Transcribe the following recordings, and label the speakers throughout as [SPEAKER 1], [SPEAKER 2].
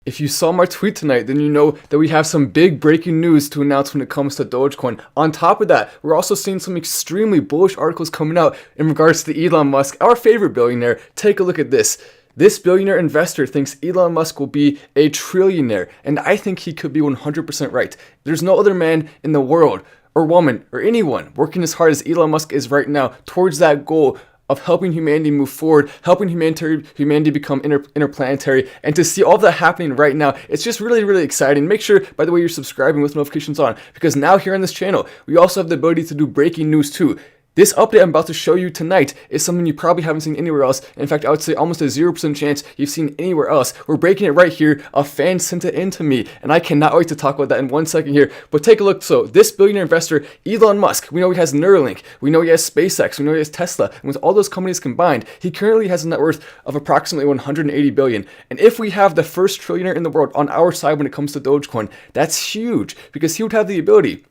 [SPEAKER 1] If you saw my tweet tonight, then you know that we have some big breaking news to announce when it comes to Dogecoin. On top of that, we're also seeing some extremely bullish articles coming out in regards to Elon Musk, our favorite billionaire. Take a look at this. This billionaire investor thinks Elon Musk will be a trillionaire, and I think he could be 100% right. There's no other man in the world, or woman, or anyone working as hard as Elon Musk is right now towards that goal of helping humanity move forward, helping humanity become interplanetary, and to see all that happening right now, it's just really, really exciting. Make sure, by the way, you're subscribing with notifications on, because now here on this channel, we also have the ability to do breaking news too. This update I'm about to show you tonight is something you probably haven't seen anywhere else. In fact, I would say almost a 0% chance you've seen anywhere else. We're breaking it right here. A fan sent it in to me, and I cannot wait to talk about that in 1 second here. But take a look. So this billionaire investor, Elon Musk, we know he has Neuralink, we know he has SpaceX, we know he has Tesla, and with all those companies combined, he currently has a net worth of approximately 180 billion. And if we have the first trillionaire in the world on our side when it comes to Dogecoin, that's huge, because he would have the ability.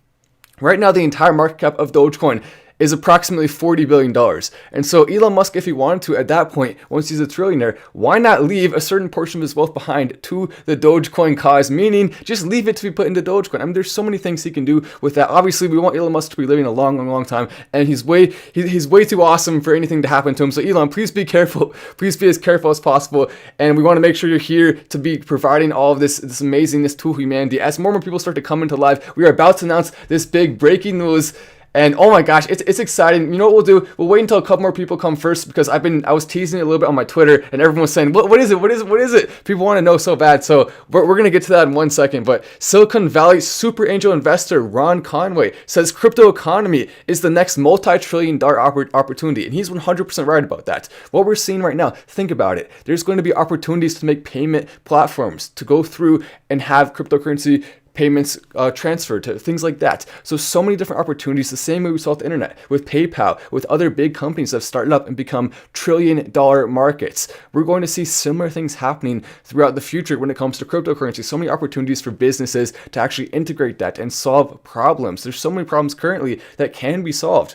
[SPEAKER 1] Right now, the entire market cap of Dogecoin is approximately $40 billion. And so Elon Musk, if he wanted to at that point, once he's a trillionaire, why not leave a certain portion of his wealth behind to the Dogecoin cause? Meaning, just leave it to be put into Dogecoin. I mean, there's so many things he can do with that. Obviously, we want Elon Musk to be living a long, long, long time, and he's way too awesome for anything to happen to him. So Elon, please be careful. Please be as careful as possible. And we want to make sure you're here to be providing all of this amazingness to humanity. As more and more people start to come into life, we are about to announce this big breaking news. And oh my gosh, it's exciting. You know what we'll do? We'll wait until a couple more people come first, because I was teasing it a little bit on my Twitter, and everyone was saying, what is it? People want to know so bad. So we're going to get to that in 1 second. But Silicon Valley super angel investor Ron Conway says crypto economy is the next multi-trillion-dollar opportunity. And he's 100% right about that. What we're seeing right now, think about it. There's going to be opportunities to make payment platforms to go through and have cryptocurrency payments transferred to things like that. So many different opportunities, the same way we saw with the internet, with PayPal, with other big companies that have started up and become trillion-dollar markets. We're going to see similar things happening throughout the future when it comes to cryptocurrency. So many opportunities for businesses to actually integrate that and solve problems. There's so many problems currently that can be solved.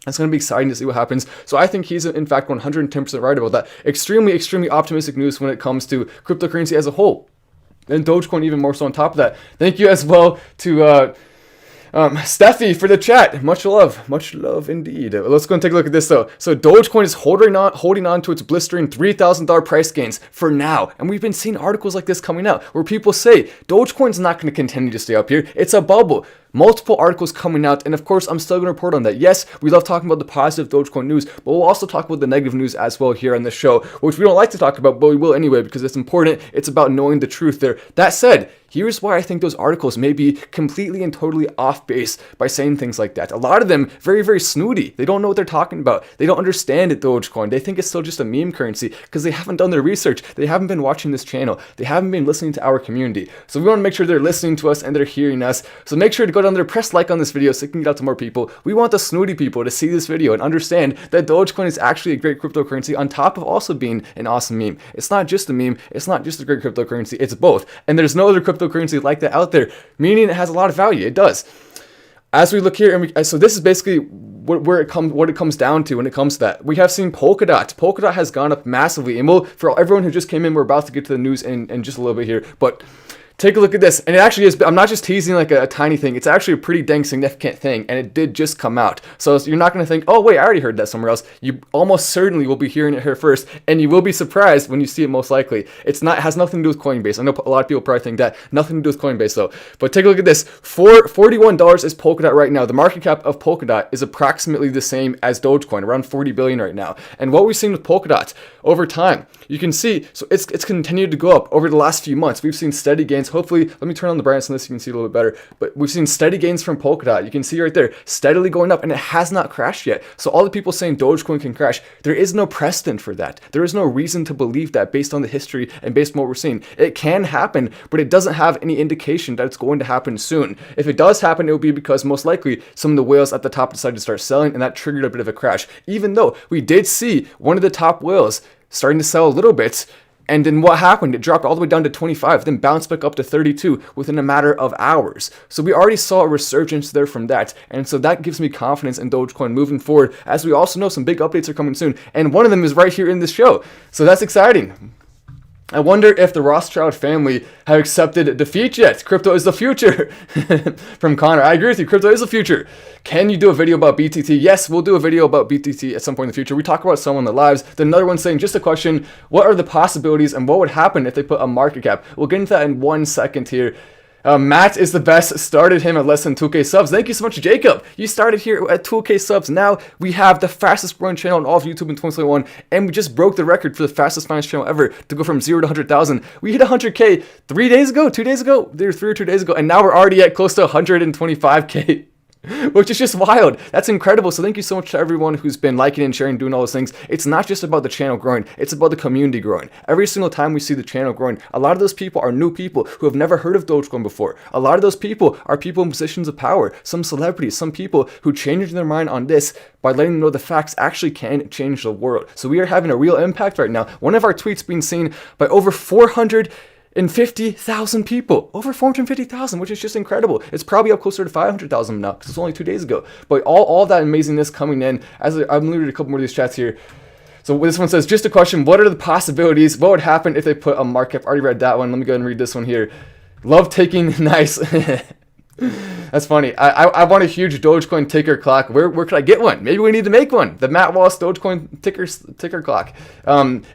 [SPEAKER 1] It's going to be exciting to see what happens. So I think he's, in fact, 110% right about that. Extremely, extremely optimistic news when it comes to cryptocurrency as a whole. And Dogecoin even more so on top of that. Thank you as well to Steffi for the chat. Much love indeed. Let's go and take a look at this though. So Dogecoin is holding on to its blistering $3,000 price gains for now. And we've been seeing articles like this coming out where people say Dogecoin's not going to continue to stay up here. It's a bubble. Multiple articles coming out, and of course, I'm still going to report on that. Yes, we love talking about the positive Dogecoin news, but we'll also talk about the negative news as well here on the show, which we don't like to talk about, but we will anyway, because it's important. It's about knowing the truth there. That said, here's why I think those articles may be completely and totally off base by saying things like that. A lot of them very, very snooty. They don't know what they're talking about. They don't understand it, Dogecoin. They think it's still just a meme currency because they haven't done their research. They haven't been watching this channel. They haven't been listening to our community. So we want to make sure they're listening to us and they're hearing us. So make sure to go down there, press like on this video so it can get out to more people. We want the snooty people to see this video and understand that Dogecoin is actually a great cryptocurrency on top of also being an awesome meme. It's not just a meme. It's not just a great cryptocurrency. It's both. And there's no other cryptocurrency like that out there, meaning it has a lot of value. It does. As we look here, and so this is basically what it comes down to when it comes to that. We have seen Polkadot. Polkadot has gone up massively, and for everyone who just came in, we're about to get to the news in just a little bit here, but take a look at this. And it actually is, I'm not just teasing like a tiny thing. It's actually a pretty dang significant thing. And it did just come out. So you're not going to think, oh, wait, I already heard that somewhere else. You almost certainly will be hearing it here first. And you will be surprised when you see it most likely. It has nothing to do with Coinbase. I know a lot of people probably think that. Nothing to do with Coinbase though. But take a look at this. $41 is Polkadot right now. The market cap of Polkadot is approximately the same as Dogecoin, around 40 billion right now. And what we've seen with Polkadot over time, you can see, so it's continued to go up over the last few months. We've seen steady gains. Hopefully, let me turn on the brightness on this so you can see a little bit better. But we've seen steady gains from Polkadot. You can see right there, steadily going up, and it has not crashed yet. So all the people saying Dogecoin can crash, there is no precedent for that. There is no reason to believe that based on the history and based on what we're seeing. It can happen, but it doesn't have any indication that it's going to happen soon. If it does happen, it will be because most likely some of the whales at the top decided to start selling, and that triggered a bit of a crash. Even though we did see one of the top whales starting to sell a little bit. And then what happened? It dropped all the way down to 25, then bounced back up to 32 within a matter of hours. So we already saw a resurgence there from that. And so that gives me confidence in Dogecoin moving forward. As we also know, some big updates are coming soon. And one of them is right here in this show. So that's exciting. I wonder if the Rothschild family have accepted defeat yet. Crypto is the future. From Connor. I agree with you. Crypto is the future. Can you do a video about BTT? Yes, we'll do a video about BTT at some point in the future. We talk about some on the lives. Then another one saying, just a question, what are the possibilities and what would happen if they put a market cap? We'll get into that in 1 second here. Matt is the best, started him at less than 2K subs. Thank you so much, Jacob. You started here at 2K subs. Now we have the fastest growing channel on all of YouTube in 2021, and we just broke the record for the fastest finance channel ever to go from 0 to 100,000. We hit 100K 3 days ago, 2 days ago, 3 or 2 days ago, and now we're already at close to 125K. Which is just wild. That's incredible. So thank you so much to everyone who's been liking and sharing, doing all those things. It's not just about the channel growing, it's about the community growing. Every single time we see the channel growing, a lot of those people are new people who have never heard of Dogecoin before. A lot of those people are people in positions of power, some celebrities, some people who changed their mind on this by letting them know the facts actually can change the world. So we are having a real impact right now. One of our tweets being seen by over 450,000 people, over 450,000, which is just incredible. It's probably up closer to 500,000 now because it's only 2 days ago. But all that amazingness coming in, as I'm reading a couple more of these chats here. So this one says, just a question, what are the possibilities? What would happen if they put a market cap? I already read that one. Let me go ahead and read this one here. Love taking, nice. That's funny. I want a huge Dogecoin ticker clock. Where could I get one? Maybe we need to make one. The Matt Wallace Dogecoin ticker clock.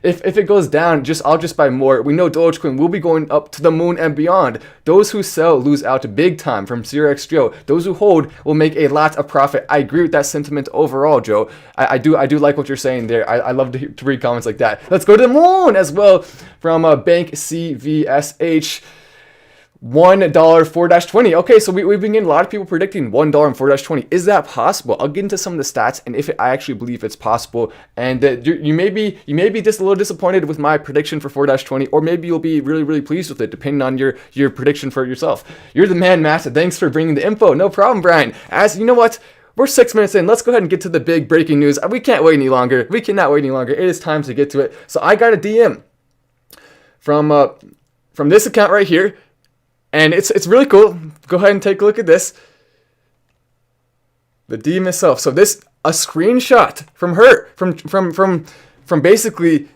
[SPEAKER 1] If it goes down, I'll just buy more. We know Dogecoin will be going up to the moon and beyond. Those who sell lose out big time. From 0x Joe. Those who hold will make a lot of profit. I agree with that sentiment overall, Joe. I do like what you're saying there. I love to read comments like that. Let's go to the moon as well. From Bank CVSH. $1 4-20. Okay, so we've been getting a lot of people predicting $1 and 4-20. Is that possible? I'll get into some of the stats and if I actually believe it's possible. And you may be just a little disappointed with my prediction for 4-20, or maybe you'll be really, really pleased with it, depending on your prediction for yourself. You're the man, Matt. Thanks for bringing the info. No problem, Brian. As you know what? We're 6 minutes in. Let's go ahead and get to the big breaking news. We can't wait any longer. We cannot wait any longer. It is time to get to it. So I got a DM from this account right here. And it's really cool. Go ahead and take a look at this. The DM itself. So a screenshot from her, from basically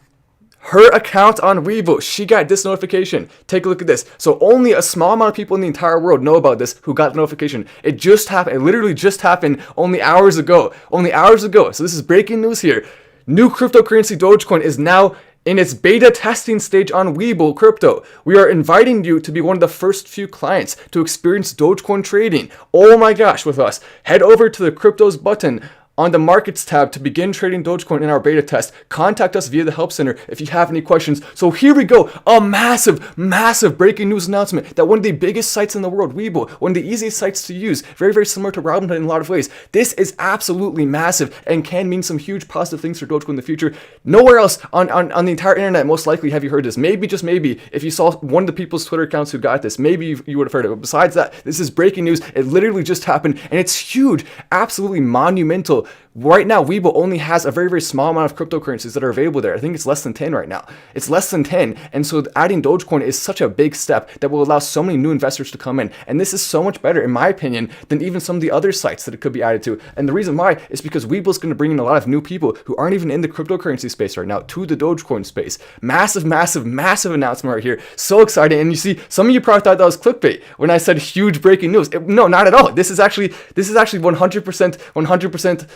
[SPEAKER 1] her account on Webull. She got this notification. Take a look at this. So only a small amount of people in the entire world know about this who got the notification. It just happened. It literally just happened only hours ago. Only hours ago. So this is breaking news here. New cryptocurrency Dogecoin is now in its beta testing stage on Webull Crypto. We are inviting you to be one of the first few clients to experience Dogecoin trading. Oh my gosh, with us. Head over to the Cryptos button on the Markets tab to begin trading Dogecoin in our beta test. Contact us via the Help Center if you have any questions. So here we go. A massive, massive breaking news announcement that one of the biggest sites in the world, Webull, one of the easiest sites to use, very, very similar to Robinhood in a lot of ways. This is absolutely massive and can mean some huge positive things for Dogecoin in the future. Nowhere else on the entire internet, most likely, have you heard this. Maybe, just maybe, if you saw one of the people's Twitter accounts who got this, maybe you would have heard it. But besides that, this is breaking news. It literally just happened, and it's huge, absolutely monumental. Right now, Webull only has a very, very small amount of cryptocurrencies that are available there. I think it's less than 10 right now. It's less than 10. And so adding Dogecoin is such a big step that will allow so many new investors to come in. And this is so much better, in my opinion, than even some of the other sites that it could be added to. And the reason why is because Webull is going to bring in a lot of new people who aren't even in the cryptocurrency space right now to the Dogecoin space. Massive, massive, massive announcement right here. So exciting. And you see, some of you probably thought that was clickbait when I said huge breaking news. No, not at all. This is actually 100%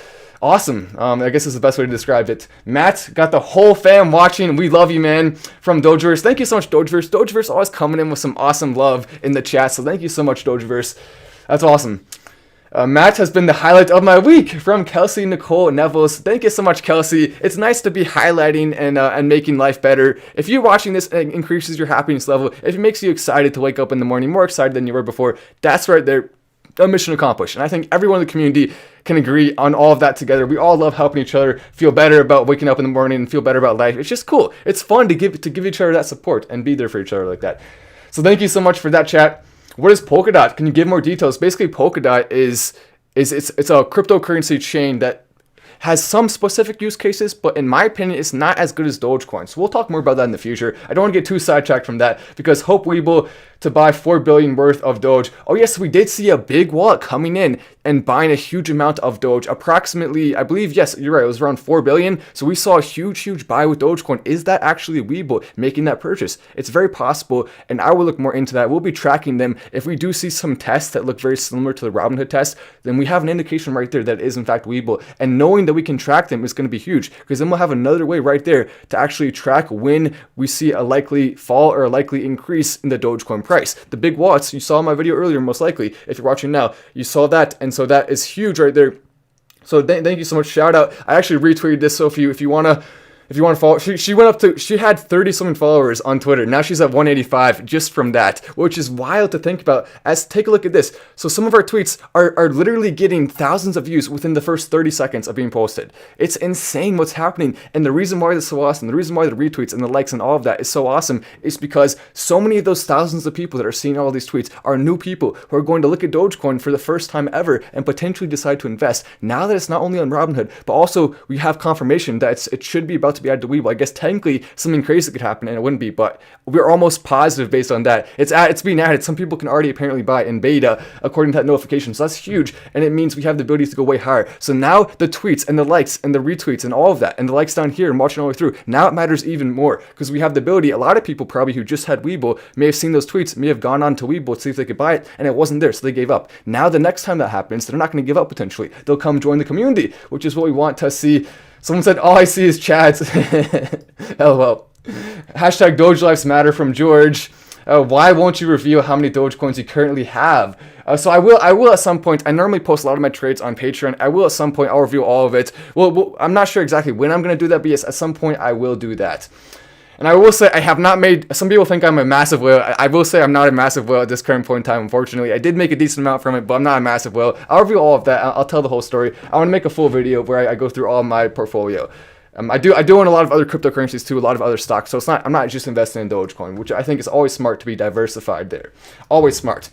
[SPEAKER 1] awesome. I guess is the best way to describe it. Matt got the whole fam watching. We love you, man. From Dogeverse. Thank you so much, Dogeverse. Dogeverse always coming in with some awesome love in the chat. So thank you so much, Dogeverse. That's awesome. Matt has been the highlight of my week. From Kelsey Nicole Nevels. Thank you so much, Kelsey. It's nice to be highlighting and making life better. If you're watching this, it increases your happiness level. If it makes you excited to wake up in the morning, more excited than you were before, that's right there. A mission accomplished. And I think everyone in the community can agree on all of that together. We all love helping each other feel better about waking up in the morning and feel better about life. It's just cool. It's fun to give each other that support and be there for each other like that. So thank you so much for that, chat. What is Polkadot? Can you give more details? Basically, Polkadot is it's a cryptocurrency chain that has some specific use cases, but in my opinion, it's not as good as Dogecoin. So we'll talk more about that in the future. I don't want to get too sidetracked from that because hope Webull to buy 4 billion worth of Doge. Oh yes, we did see a big wallet coming in and buying a huge amount of Doge, approximately, I believe, yes, you're right, it was around 4 billion. So we saw a huge buy with Dogecoin. Is that actually Webull making that purchase? It's very possible, and I will look more into that. We'll be tracking them. If we do see some tests that look very similar to the Robinhood test, then we have an indication right there that it is in fact Webull. And knowing that we can track them is going to be huge, because then we'll have another way right there to actually track when we see a likely fall or a likely increase in the Dogecoin price. The big wallets, you saw in my video earlier, most likely, if you're watching now, you saw that, and so that is huge right there. So thank you so much. Shout out. I actually retweeted this, so if you want to follow, she had 30 something followers on Twitter. Now she's at 185 just from that, which is wild to think about. Take a look at this. So some of our tweets are literally getting thousands of views within the first 30 seconds of being posted. It's insane what's happening. And the reason why this is so awesome, the reason why the retweets and the likes and all of that is so awesome is because so many of those thousands of people that are seeing all these tweets are new people who are going to look at Dogecoin for the first time ever and potentially decide to invest. Now that it's not only on Robinhood, but also we have confirmation that it should be about to be added to Webull. I guess technically something crazy could happen and it wouldn't be, but we're almost positive based on that. It's being added. Some people can already apparently buy in beta according to that notification. So that's huge, and it means we have the ability to go way higher. So now the tweets and the likes and the retweets and all of that and the likes down here and watching all the way through, now it matters even more because we have the ability. A lot of people probably who just had Webull may have seen those tweets, may have gone on to Webull to see if they could buy it, and it wasn't there, so they gave up. Now the next time that happens, they're not going to give up potentially. They'll come join the community, which is what we want to see. Someone said, all I see is Chad's. LOL. Hashtag Doge Lives Matter from George. Why won't you reveal how many Dogecoins you currently have? So I will at some point. I normally post a lot of my trades on Patreon. I will at some point. I'll reveal all of it. Well, I'm not sure exactly when I'm going to do that, but yes, at some point I will do that. And I will say I have not made, some people think I'm a massive whale. I will say I'm not a massive whale at this current point in time, unfortunately. I did make a decent amount from it, but I'm not a massive whale. I'll reveal all of that. I'll tell the whole story. I want to make a full video where I go through all of my portfolio. I do own a lot of other cryptocurrencies too, a lot of other stocks. So I'm not just investing in Dogecoin, which I think is always smart to be diversified there. Always smart.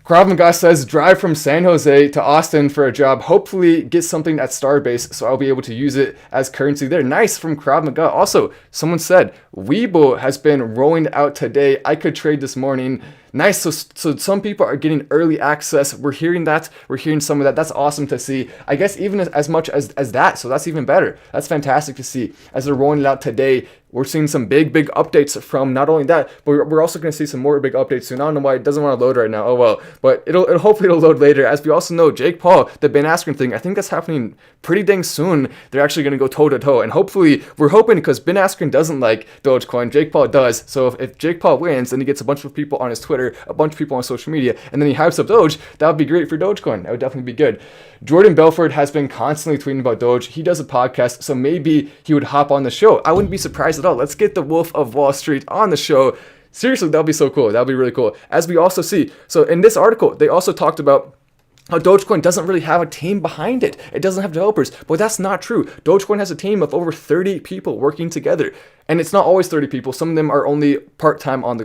[SPEAKER 1] Krav Maga says, drive from San Jose to Austin for a job. Hopefully get something at Starbase so I'll be able to use it as currency there. Nice from Krav Maga. Also, someone said, Webull has been rolling out today. I could trade this morning. Nice. So some people are getting early access. We're hearing that. We're hearing some of that. That's awesome to see. I guess even as much as that. So that's even better. That's fantastic to see. As they're rolling it out today, we're seeing some big updates from not only that, but we're also going to see some more big updates soon. I don't know why it doesn't want to load right now. Oh well, but it'll hopefully load later. As we also know, Jake Paul, the Ben Askren thing, I think that's happening pretty dang soon. They're actually going to go toe to toe, and hopefully we're hoping, because Ben Askren doesn't like Dogecoin, Jake Paul does. So if Jake Paul wins, then he gets a bunch of people on his Twitter, a bunch of people on social media, and then he hypes up Doge. That would be great for Dogecoin. That would definitely be good. Jordan Belfort has been constantly tweeting about Doge. He does a podcast, so maybe he would hop on the show. I wouldn't be surprised at all. Let's get the Wolf of Wall Street on the show. Seriously, that'll be so cool. That'll be really cool. As we also see, so in this article, they also talked about how Dogecoin doesn't really have a team behind it. It doesn't have developers, but that's not true. Dogecoin has a team of over 30 people working together, and it's not always 30 people. Some of them are only part-time on the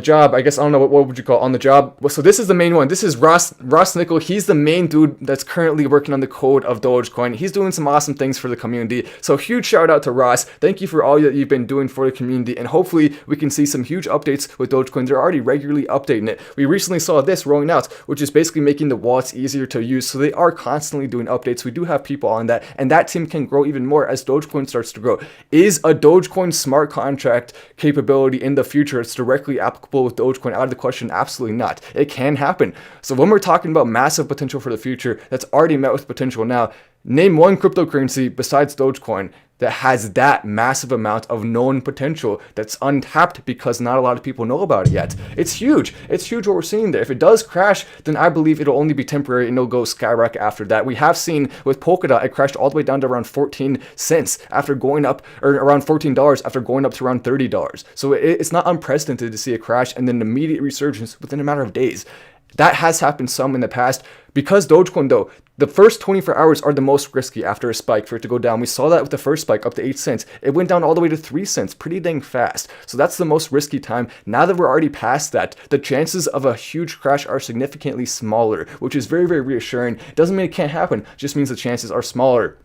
[SPEAKER 1] job. I guess, I don't know, what would you call it? On the job? Well, so this is the main one. This is Ross Nickel. He's the main dude that's currently working on the code of Dogecoin. He's doing some awesome things for the community. So huge shout out to Ross. Thank you for all that you've been doing for the community. And hopefully we can see some huge updates with Dogecoin. They're already regularly updating it. We recently saw this rolling out, which is basically making the wallets easier to use. So they are constantly doing updates. We do have people on that, and that team can grow even more as Dogecoin starts to grow. Is a Dogecoin smart contract capability in the future? It's directly applicable with Dogecoin out of the question? Absolutely not. It can happen. So when we're talking about massive potential for the future that's already met with potential now, name one cryptocurrency besides Dogecoin that has that massive amount of known potential that's untapped because not a lot of people know about it yet. It's huge. It's huge what we're seeing there. If it does crash, then I believe it'll only be temporary and it'll go skyrocket after that. We have seen with Polkadot, it crashed all the way down to around 14 cents after going up, or around $14 after going up to around $30. So it's not unprecedented to see a crash and then an immediate resurgence within a matter of days. That has happened some in the past. Because Dogecoin, though, the first 24 hours are the most risky after a spike for it to go down. We saw that with the first spike up to 8 cents. It went down all the way to 3 cents pretty dang fast. So that's the most risky time. Now that we're already past that, the chances of a huge crash are significantly smaller, which is very, very reassuring. Doesn't mean it can't happen, just means the chances are smaller.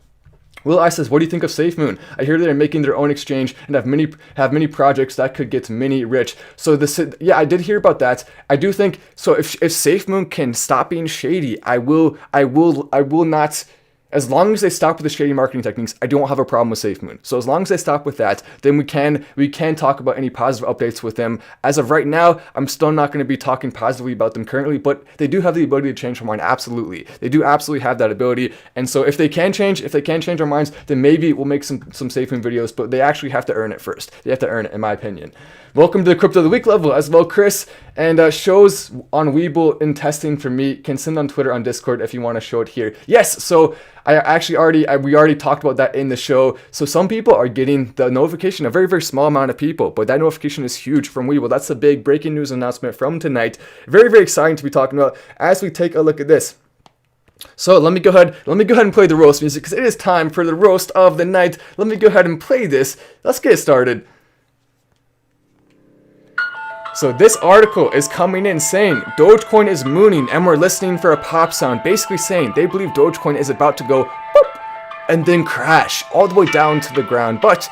[SPEAKER 1] Will I says, what do you think of SafeMoon? I hear they're making their own exchange and have many projects that could get mini rich. So yeah, I did hear about that. I do think so. If SafeMoon can stop being shady, I will not. As long as they stop with the shady marketing techniques, I don't have a problem with SafeMoon. So as long as they stop with that, then we can talk about any positive updates with them. As of right now, I'm still not going to be talking positively about them currently, but they do have the ability to change their mind. Absolutely, they do absolutely have that ability. And so if they can change our minds, then maybe we'll make some SafeMoon videos. But they actually have to earn it first. They have to earn it, in my opinion. Welcome to the Crypto of the Week level as well, Chris. And shows on Webull in testing for me. Can send on Twitter, on Discord if you want to show it here. Yes, so we already talked about that in the show. So some people are getting the notification, a very, very small amount of people, but that notification is huge from Webull. That's a big breaking news announcement from tonight. Very, very exciting to be talking about as we take a look at this. So let me go ahead and play the roast music because it is time for the roast of the night. Let me go ahead and play this. Let's get started. So this article is coming in saying Dogecoin is mooning and we're listening for a pop sound, basically saying they believe Dogecoin is about to go boop and then crash all the way down to the ground. But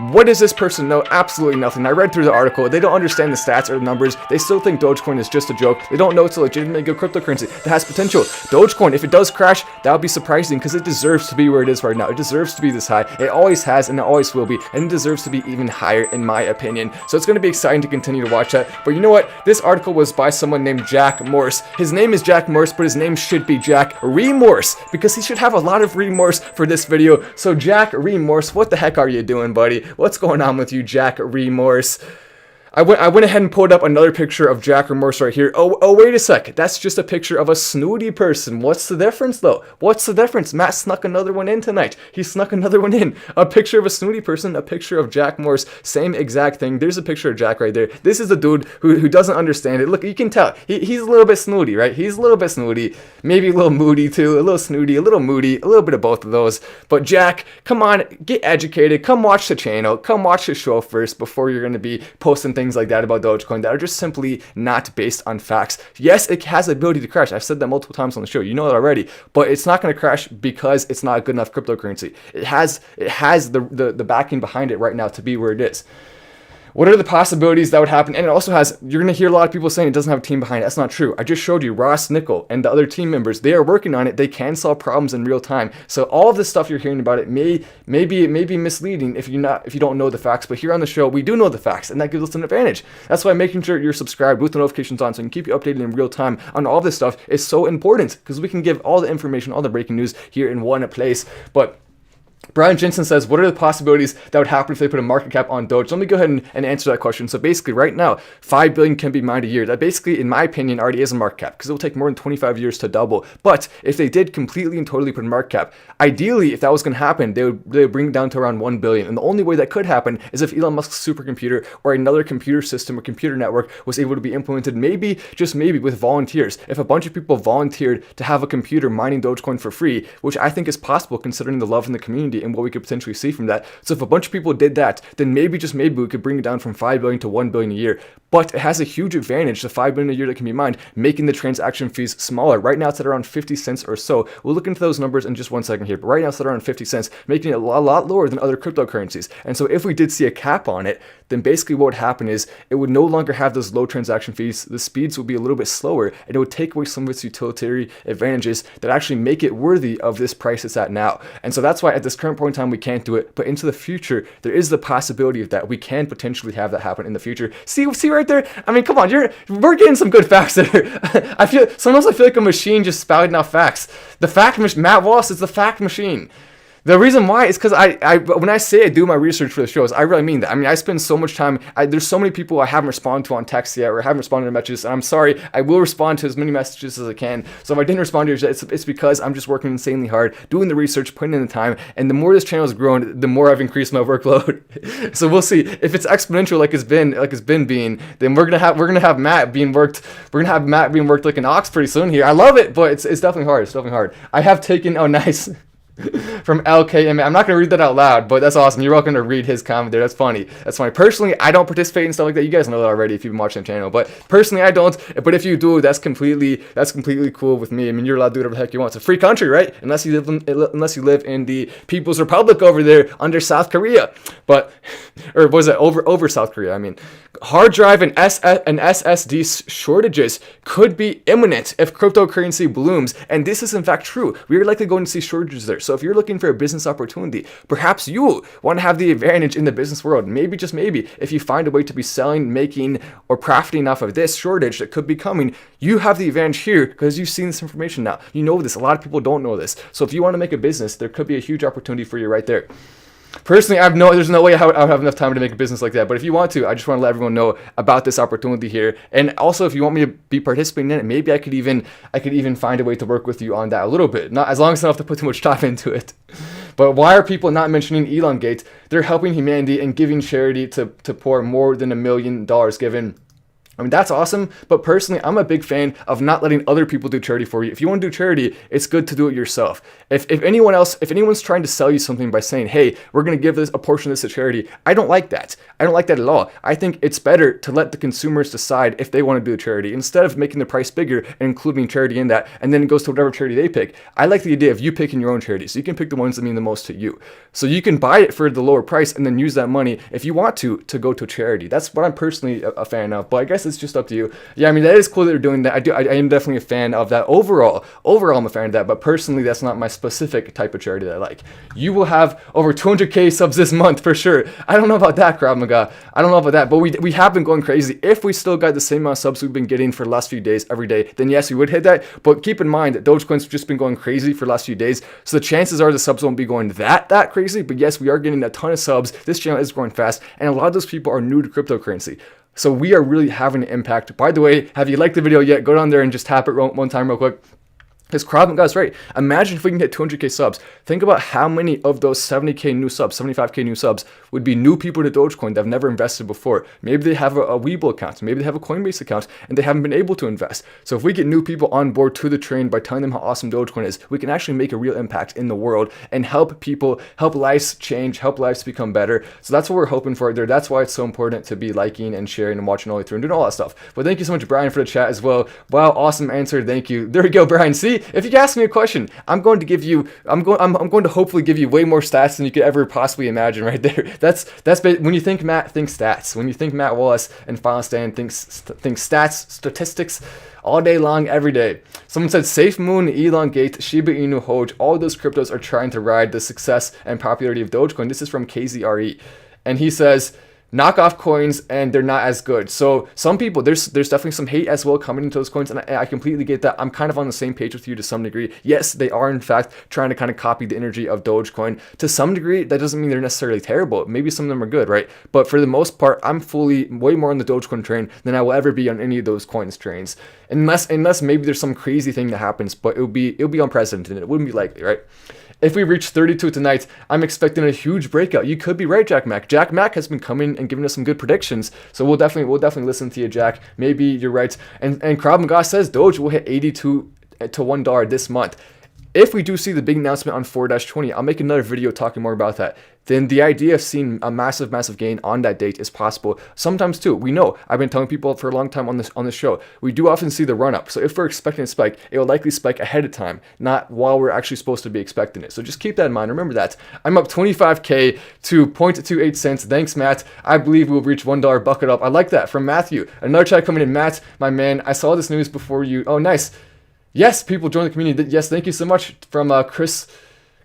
[SPEAKER 1] what does this person know? Absolutely nothing. I read through the article. They don't understand the stats or the numbers. They still think Dogecoin is just a joke. They don't know it's a legitimately good cryptocurrency that has potential. Dogecoin, if it does crash, that would be surprising because it deserves to be where it is right now. It deserves to be this high. It always has and it always will be. And it deserves to be even higher in my opinion. So it's going to be exciting to continue to watch that. But you know what? This article was by someone named Jack Morse. His name is Jack Morse, but his name should be Jack Remorse because he should have a lot of remorse for this video. So Jack Remorse, what the heck are you doing, buddy? What's going on with you, Jack Remorse? I went ahead and pulled up another picture of Jack Remorse right here. Oh, wait a sec. That's just a picture of a snooty person. What's the difference, though? What's the difference? Matt snuck another one in tonight. He snuck another one in. A picture of a snooty person, a picture of Jack Morse. Same exact thing. There's a picture of Jack right there. This is the dude who doesn't understand it. Look, you can tell. He's a little bit snooty, right? He's a little bit snooty. Maybe a little moody, too. A little snooty, a little moody. A little bit of both of those. But Jack, come on. Get educated. Come watch the channel. Come watch the show first before you're going to be posting things like that about Dogecoin that are just simply not based on facts. Yes, it has the ability to crash. I've said that multiple times on the show. You know that already. But it's not going to crash because it's not a good enough cryptocurrency. It has the backing behind it right now to be where it is. What are the possibilities that would happen? And it also has, you're going to hear a lot of people saying it doesn't have a team behind it. That's not true. I just showed you Ross Nickel and the other team members. They are working on it. They can solve problems in real time. So all of this stuff you're hearing about it may be misleading if you don't know the facts. But here on the show, we do know the facts, and that gives us an advantage. That's why making sure you're subscribed with the notifications on so I can keep you updated in real time on all this stuff is so important because we can give all the information, all the breaking news here in one place. But Brian Jensen says, what are the possibilities that would happen if they put a market cap on Doge? Let me go ahead and answer that question. So basically right now, 5 billion can be mined a year. That basically, in my opinion, already is a market cap because it will take more than 25 years to double. But if they did completely and totally put a market cap, ideally, if that was going to happen, they would bring it down to around 1 billion. And the only way that could happen is if Elon Musk's supercomputer or another computer system or computer network was able to be implemented, maybe, just maybe, with volunteers. If a bunch of people volunteered to have a computer mining Dogecoin for free, which I think is possible considering the love in the community and what we could potentially see from that. So if a bunch of people did that, then maybe, just maybe, we could bring it down from 5 billion to 1 billion a year. But it has a huge advantage, the 5 billion a year that can be mined, making the transaction fees smaller. Right now it's at around 50 cents or so. We'll look into those numbers in just 1 second here, but right now it's at around 50 cents, making it a lot lower than other cryptocurrencies. And so if we did see a cap on it, then basically what would happen is it would no longer have those low transaction fees. The speeds would be a little bit slower, and it would take away some of its utilitarian advantages that actually make it worthy of this price it's at now. And so that's why at this current point in time we can't do it, but into the future there is the possibility of that. We can potentially have that happen in the future. See right there? I mean, come on, we're getting some good facts there. I feel like a machine just spouting out facts. Matt Wallace is the fact machine. The reason why is because when I say I do my research for the shows, I really mean that. I mean, I spend so much time. There's so many people I haven't responded to on text yet, or haven't responded to messages. And I'm sorry. I will respond to as many messages as I can. So if I didn't respond to yours, it's because I'm just working insanely hard, doing the research, putting in the time. And the more this channel has grown, the more I've increased my workload. So we'll see if it's exponential, like it's been being. Then we're gonna have Matt being worked. We're gonna have Matt being worked like an ox pretty soon here. I love it, but it's definitely hard. It's definitely hard. I have taken. Oh, nice. From LKM. I'm not going to read that out loud, but that's awesome. You're welcome to read his comment there. That's funny. That's funny. Personally, I don't participate in stuff like that. You guys know that already if you've been watching the channel. But personally, I don't. But if you do, that's completely cool with me. I mean, you're allowed to do whatever the heck you want. It's a free country, right? Unless you live in the People's Republic over there under South Korea. But, or was it over South Korea? I mean, hard drive and SSD shortages could be imminent if cryptocurrency blooms, and this is in fact true. We are likely going to see shortages there. So if you're looking for a business opportunity, perhaps you want to have the advantage in the business world. Maybe, just maybe, if you find a way to be selling, making, or profiting off of this shortage that could be coming, you have the advantage here because you've seen this information now. You know this. A lot of people don't know this. So if you want to make a business, there could be a huge opportunity for you right there. Personally, there's no way I would have enough time to make a business like that. But if you want to, I just want to let everyone know about this opportunity here. And also, if you want me to be participating in it, maybe I could even find a way to work with you on that a little bit. Not as long as I don't have to put too much time into it. But why are people not mentioning Elongate? They're helping humanity and giving charity to poor, more than $1 million given. I mean, that's awesome, but personally, I'm a big fan of not letting other people do charity for you. If you want to do charity, it's good to do it yourself. If anyone's trying to sell you something by saying, hey, we're going to give this a portion of this to charity, I don't like that. I don't like that at all. I think it's better to let the consumers decide if they want to do charity instead of making the price bigger and including charity in that, and then it goes to whatever charity they pick. I like the idea of you picking your own charity, so you can pick the ones that mean the most to you. So you can buy it for the lower price and then use that money, if you want to go to charity. That's what I'm personally a fan of, but I guess it's just up to you. Yeah, I mean, that is cool that they're doing that. I am definitely a fan of that. Overall, I'm a fan of that, but personally, that's not my specific type of charity that I like. You will have over 200k subs this month for sure. I don't know about that, Krav Maga. I don't know about that, but we have been going crazy. If we still got the same amount of subs we've been getting for the last few days every day, then yes, we would hit that. But keep in mind that Dogecoin's just been going crazy for the last few days, so the chances are the subs won't be going that crazy. But yes, we are getting a ton of subs. This channel is growing fast, and a lot of those people are new to cryptocurrency. So we are really having an impact. By the way, have you liked the video yet? Go down there and just tap it one time real quick. Because Krav Maga is right. Imagine if we can hit 200k subs. Think about how many of those 70k new subs, 75k new subs would be new people to Dogecoin that have never invested before. Maybe they have a Webull account, maybe they have a Coinbase account, and they haven't been able to invest. So if we get new people on board to the train by telling them how awesome Dogecoin is, we can actually make a real impact in the world and help people, help lives change, help lives become better. So that's what we're hoping for there. That's why it's so important to be liking and sharing and watching all the way through and doing all that stuff. But thank you so much, Brian, for the chat as well. Wow, awesome answer. Thank you. There you go, Brian. See, if you ask me a question, I'm going to hopefully give you way more stats than you could ever possibly imagine right there. That's when you think Matt, think stats. When you think Matt Wallace and Final Stand, think stats, statistics all day long, every day. Someone said Safe Moon, Elongate, Shiba Inu, Hoj, all those cryptos are trying to ride the success and popularity of Dogecoin. This is from KZRE. And he says, knockoff coins, and they're not as good. So some people, there's definitely some hate as well coming into those coins, and I completely get that. I'm kind of on the same page with you to some degree. Yes, they are in fact trying to kind of copy the energy of Dogecoin to some degree. That doesn't mean they're necessarily terrible. Maybe some of them are good, right? But for the most part, I'm way more on the Dogecoin train than I will ever be on any of those coins trains, unless maybe there's some crazy thing that happens, but it'll be unprecedented. It wouldn't be likely, right? If we reach 32 tonight, I'm expecting a huge breakout. You could be right, Jack Mack. Jack Mack has been coming and giving us some good predictions, so we'll definitely listen to you, Jack. Maybe you're right. And Krav Maga says Doge will hit 82 to $1 this month. If we do see the big announcement on 4-20, I'll make another video talking more about that. Then the idea of seeing a massive gain on that date is possible. Sometimes too, we know, I've been telling people for a long time on this show, we do often see the run up. So if we're expecting a spike, it will likely spike ahead of time, not while we're actually supposed to be expecting it. So just keep that in mind. Remember that. I'm up 25k to 0.28 cents. Thanks, Matt. I believe we'll reach $1 bucket up. I like that. From Matthew. Another chat coming in. Matt, my man, I saw this news before you. Oh, nice. Yes, people join the community. Yes, thank you so much from Chris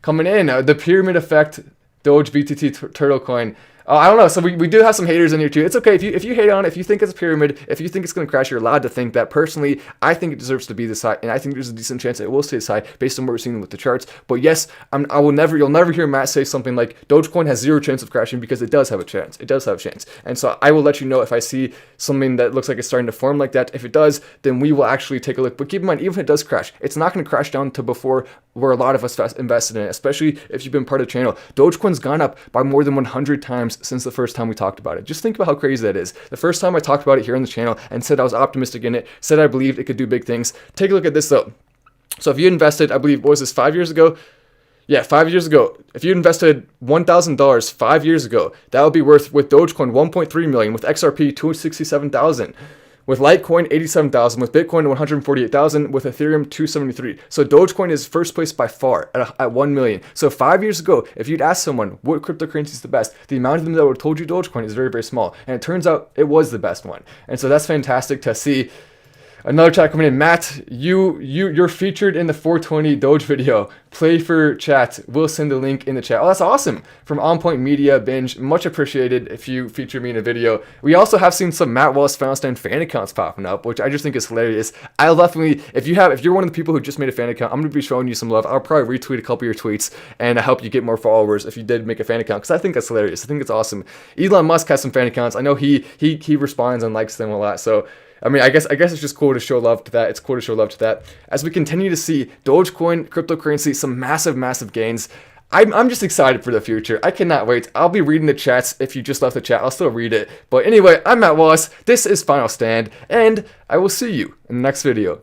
[SPEAKER 1] coming in. The pyramid effect, Doge, BTT, Turtle Coin. I don't know. So we do have some haters in here too. It's okay if you hate on it. If you think it's a pyramid, if you think it's going to crash, you're allowed to think that. Personally, I think it deserves to be this high, and I think there's a decent chance it will stay this high based on what we're seeing with the charts. But yes, you'll never hear Matt say something like Dogecoin has zero chance of crashing, because it does have a chance. It does have a chance. And so I will let you know if I see something that looks like it's starting to form like that. If it does, then we will actually take a look. But keep in mind, even if it does crash, it's not going to crash down to before where a lot of us invested in it, especially if you've been part of the channel. Dogecoin's gone up by more than 100 times since the first time we talked about it. Just think about how crazy that is. The first time I talked about it here on the channel and said I was optimistic in it, said I believed it could do big things. Take a look at this though. So if you invested, I believe, what was this, 5 years ago? Yeah, 5 years ago, if you invested $1,000 5 years ago, that would be worth, with Dogecoin, 1.3 million, with XRP 267,000, with Litecoin 87,000, with Bitcoin 148,000, with Ethereum 273. So Dogecoin is first place by far at 1 million. So 5 years ago, if you'd asked someone what cryptocurrency is the best, the amount of them that would have told you Dogecoin is very, very small. And it turns out it was the best one. And so that's fantastic to see. Another chat coming in. Matt, you're featured in the 420 Doge video. Play for chat. We'll send the link in the chat. Oh, that's awesome. From On Point Media Binge. Much appreciated if you feature me in a video. We also have seen some Matt Wallace Fountain fan accounts popping up, which I just think is hilarious. I'll definitely, if you're one of the people who just made a fan account, I'm going to be showing you some love. I'll probably retweet a couple of your tweets and help you get more followers if you did make a fan account, because I think that's hilarious. I think it's awesome. Elon Musk has some fan accounts. I know he responds and likes them a lot. So I mean, I guess it's just cool to show love to that. It's cool to show love to that. As we continue to see Dogecoin, cryptocurrency, some massive, massive gains. I'm just excited for the future. I cannot wait. I'll be reading the chats. If you just left the chat, I'll still read it. But anyway, I'm Matt Wallace. This is Final Stand, and I will see you in the next video.